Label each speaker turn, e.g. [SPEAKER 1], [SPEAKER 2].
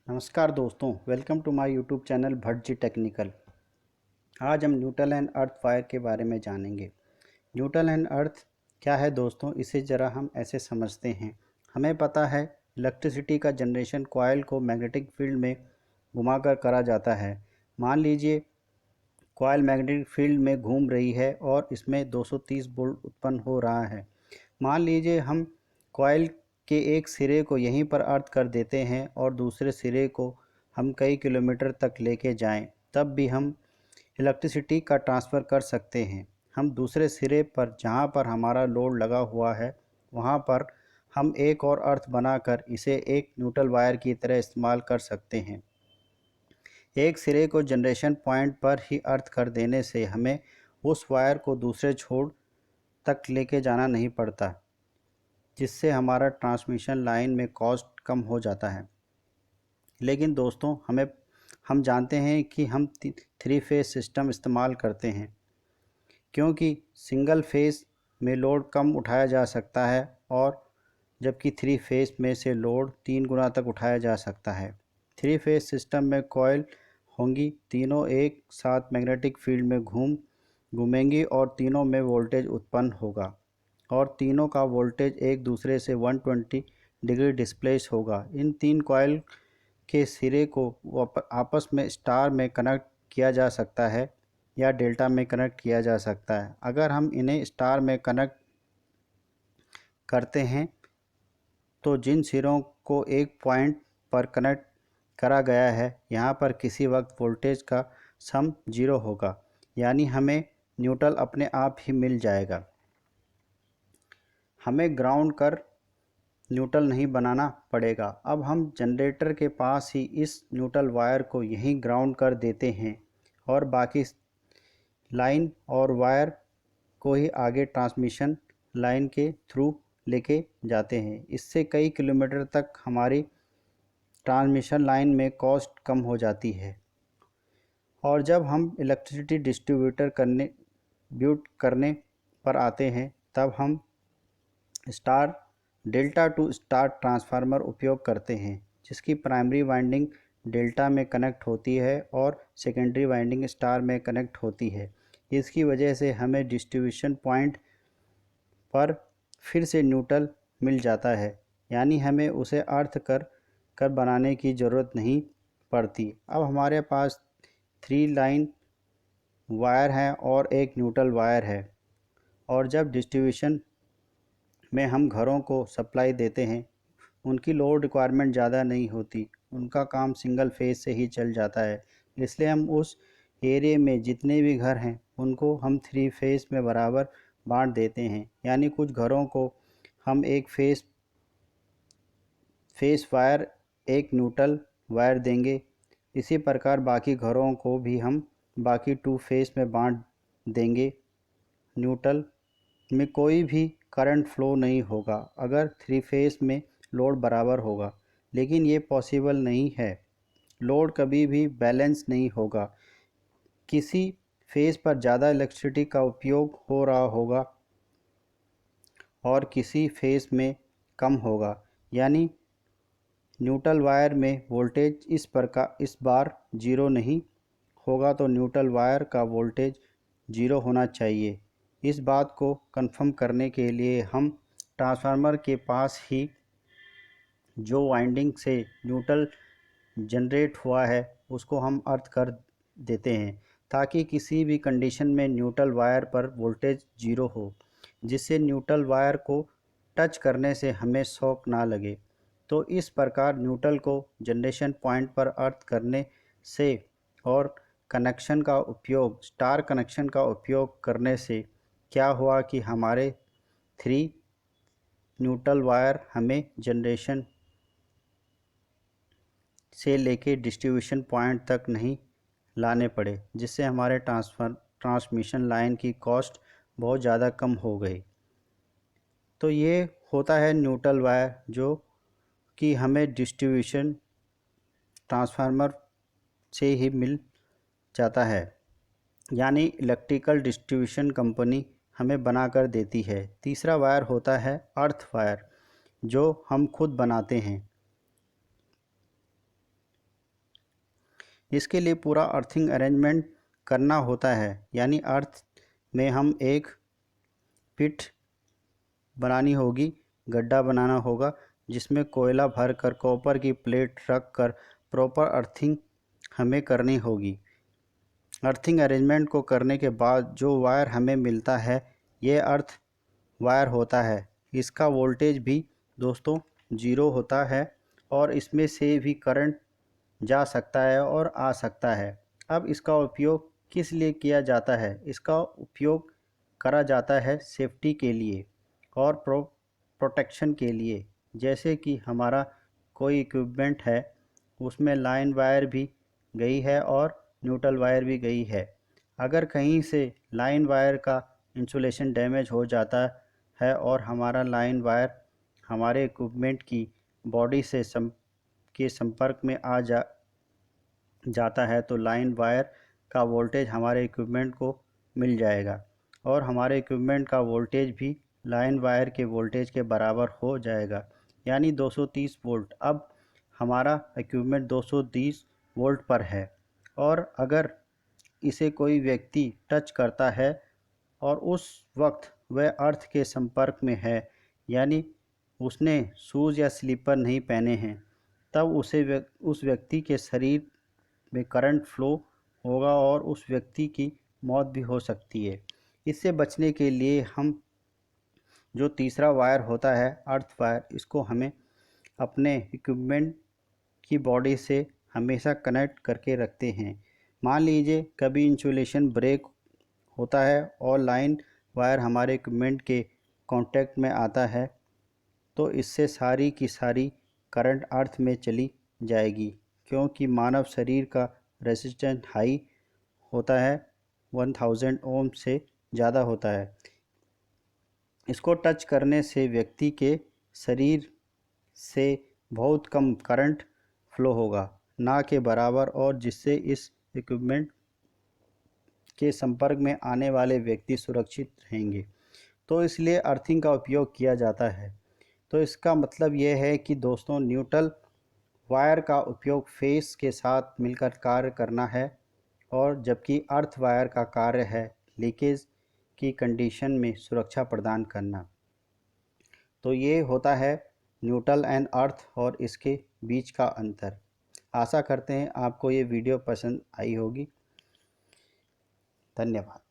[SPEAKER 1] नमस्कार दोस्तों, welcome to my YouTube channel Bhatt ji technical. आज हम न्यूट्रल एंड अर्थ फायर के बारे में जानेंगे। न्यूट्रल एंड अर्थ क्या है दोस्तों, इसे ज़रा हम ऐसे समझते हैं। हमें पता है इलेक्ट्रिसिटी का जनरेशन कॉयल को मैग्नेटिक फील्ड में घुमाकर करा जाता है। मान लीजिए कॉयल मैग्नेटिक फील्ड में घूम रही है और इसमें 230 वोल्ट उत्पन्न हो रहा है। मान लीजिए हम कॉयल के एक सिरे को यहीं पर अर्थ कर देते हैं और दूसरे सिरे को हम कई किलोमीटर तक लेके जाएं, तब भी हम इलेक्ट्रिसिटी का ट्रांसफ़र कर सकते हैं। हम दूसरे सिरे पर जहां पर हमारा लोड लगा हुआ है वहां पर हम एक और अर्थ बनाकर इसे एक न्यूट्रल वायर की तरह इस्तेमाल कर सकते हैं। एक सिरे को जनरेशन पॉइंट पर ही अर्थ कर देने से हमें उस वायर को दूसरे छोर तक लेके जाना नहीं पड़ता, जिससे हमारा ट्रांसमिशन लाइन में कॉस्ट कम हो जाता है। लेकिन दोस्तों हम जानते हैं कि हम 3 फेज सिस्टम इस्तेमाल करते हैं, क्योंकि सिंगल फेज में लोड कम उठाया जा सकता है और जबकि 3 फेज में से लोड 3 गुना तक उठाया जा सकता है। 3 फेज सिस्टम में कॉयल होंगी, तीनों एक साथ मैग्नेटिक फील्ड में घूमेंगी और तीनों में वोल्टेज उत्पन्न होगा और तीनों का वोल्टेज एक दूसरे से 120 डिग्री डिस्प्लेस होगा। इन 3 कॉयल के सिरे को आपस में स्टार में कनेक्ट किया जा सकता है या डेल्टा में कनेक्ट किया जा सकता है। अगर हम इन्हें स्टार में कनेक्ट करते हैं तो जिन सिरों को एक पॉइंट पर कनेक्ट करा गया है, यहाँ पर किसी वक्त वोल्टेज का सम 0 होगा, यानी हमें न्यूट्रल अपने आप ही मिल जाएगा। हमें ग्राउंड कर न्यूट्रल नहीं बनाना पड़ेगा। अब हम जनरेटर के पास ही इस न्यूट्रल वायर को यहीं ग्राउंड कर देते हैं और बाकी लाइन और वायर को ही आगे ट्रांसमिशन लाइन के थ्रू लेके जाते हैं। इससे कई किलोमीटर तक हमारी ट्रांसमिशन लाइन में कॉस्ट कम हो जाती है। और जब हम इलेक्ट्रिसिटी डिस्ट्रीब्यूट करने पर आते हैं, तब हम star delta two star transformer उपयोग करते हैं, जिसकी प्राइमरी वाइंडिंग डेल्टा में कनेक्ट होती है और सेकेंडरी वाइंडिंग स्टार में कनेक्ट होती है। इसकी वजह से हमें डिस्ट्रीब्यूशन पॉइंट पर फिर से न्यूट्रल मिल जाता है, यानी हमें उसे अर्थ कर बनाने की ज़रूरत नहीं पड़ती। अब हमारे पास 3 लाइन वायर हैं और एक न्यूट्रल वायर है, और जब डिस्ट्रीब्यूशन में हम घरों को सप्लाई देते हैं, उनकी लोड रिक्वायरमेंट ज़्यादा नहीं होती, उनका काम सिंगल फेज से ही चल जाता है। इसलिए हम उस एरिया में जितने भी घर हैं उनको हम 3 फेज में बराबर बांट देते हैं, यानी कुछ घरों को हम एक फेस वायर एक न्यूट्रल वायर देंगे। इसी प्रकार बाकी घरों को भी हम बाकी 2 फेज में बांट देंगे। न्यूट्रल में कोई भी करंट फ्लो नहीं होगा अगर 3 फेज में लोड बराबर होगा, लेकिन ये पॉसिबल नहीं है। लोड कभी भी बैलेंस नहीं होगा, किसी फेज पर ज़्यादा इलेक्ट्रिसिटी का उपयोग हो रहा होगा और किसी फेज में कम होगा, यानी न्यूट्रल वायर में वोल्टेज इस बार 0 नहीं होगा, तो न्यूट्रल वायर का वोल्टेज 0 होना चाहिए। इस बात को कंफर्म करने के लिए हम ट्रांसफार्मर के पास ही जो वाइंडिंग से न्यूट्रल जनरेट हुआ है उसको हम अर्थ कर देते हैं, ताकि किसी भी कंडीशन में न्यूट्रल वायर पर वोल्टेज 0 हो, जिससे न्यूट्रल वायर को टच करने से हमें शॉक ना लगे। तो इस प्रकार न्यूट्रल को जनरेशन पॉइंट पर अर्थ करने से और स्टार कनेक्शन का उपयोग करने से क्या हुआ कि हमारे 3 न्यूट्रल वायर हमें जनरेशन से लेके डिस्ट्रीब्यूशन पॉइंट तक नहीं लाने पड़े, जिससे हमारे ट्रांसमिशन लाइन की कॉस्ट बहुत ज़्यादा कम हो गई। तो ये होता है न्यूट्रल वायर, जो कि हमें डिस्ट्रीब्यूशन ट्रांसफार्मर से ही मिल जाता है, यानी इलेक्ट्रिकल डिस्ट्रीब्यूशन कंपनी हमें बना कर देती है। तीसरा वायर होता है अर्थ वायर, जो हम खुद बनाते हैं। इसके लिए पूरा अर्थिंग अरेंजमेंट करना होता है, यानी अर्थ में हम एक पिट बनानी होगी, गड्ढा बनाना होगा जिसमें कोयला भर कर कॉपर की प्लेट रख कर प्रॉपर अर्थिंग हमें करनी होगी। अर्थिंग अरेंजमेंट को करने के बाद जो वायर हमें मिलता है ये अर्थ वायर होता है। इसका वोल्टेज भी दोस्तों ज़ीरो होता है और इसमें से भी करंट जा सकता है और आ सकता है। अब इसका उपयोग किस लिए किया जाता है? इसका उपयोग करा जाता है सेफ्टी के लिए और प्रोटेक्शन के लिए। जैसे कि हमारा कोई इक्विपमेंट है उसमें लाइन वायर भी गई है और न्यूट्रल वायर भी गई है। अगर कहीं से लाइन वायर का इंसुलेशन डैमेज हो जाता है और हमारा लाइन वायर हमारे इक्विपमेंट की बॉडी से के संपर्क में आ जाता है तो लाइन वायर का वोल्टेज हमारे इक्विपमेंट को मिल जाएगा और हमारे इक्विपमेंट का वोल्टेज भी लाइन वायर के वोल्टेज के बराबर हो जाएगा, यानी 230 वोल्ट। अब हमारा इक्विपमेंट 230 वोल्ट पर है और अगर इसे कोई व्यक्ति टच करता है और उस वक्त वह अर्थ के संपर्क में है, यानी उसने शूज़ या स्लीपर नहीं पहने हैं, तब उस व्यक्ति के शरीर में करंट फ्लो होगा और उस व्यक्ति की मौत भी हो सकती है। इससे बचने के लिए हम जो तीसरा वायर होता है अर्थ वायर, इसको हमें अपने इक्विपमेंट की बॉडी से हमेशा कनेक्ट करके रखते हैं। मान लीजिए कभी इंसुलेशन ब्रेक होता है और लाइन वायर हमारे इक्विपमेंट के कांटेक्ट में आता है तो इससे सारी की सारी करंट अर्थ में चली जाएगी, क्योंकि मानव शरीर का रेजिस्टेंस हाई होता है, 1000 ओम से ज़्यादा होता है। इसको टच करने से व्यक्ति के शरीर से बहुत कम करंट फ्लो होगा, ना के बराबर, और जिससे इस इक्विपमेंट के संपर्क में आने वाले व्यक्ति सुरक्षित रहेंगे। तो इसलिए अर्थिंग का उपयोग किया जाता है। तो इसका मतलब यह है कि दोस्तों न्यूट्रल वायर का उपयोग फेस के साथ मिलकर कार्य करना है और जबकि अर्थ वायर का कार्य है लीकेज की कंडीशन में सुरक्षा प्रदान करना। तो ये होता है न्यूट्रल एंड अर्थ और इसके बीच का अंतर। आशा करते हैं आपको ये वीडियो पसंद आई होगी। धन्यवाद।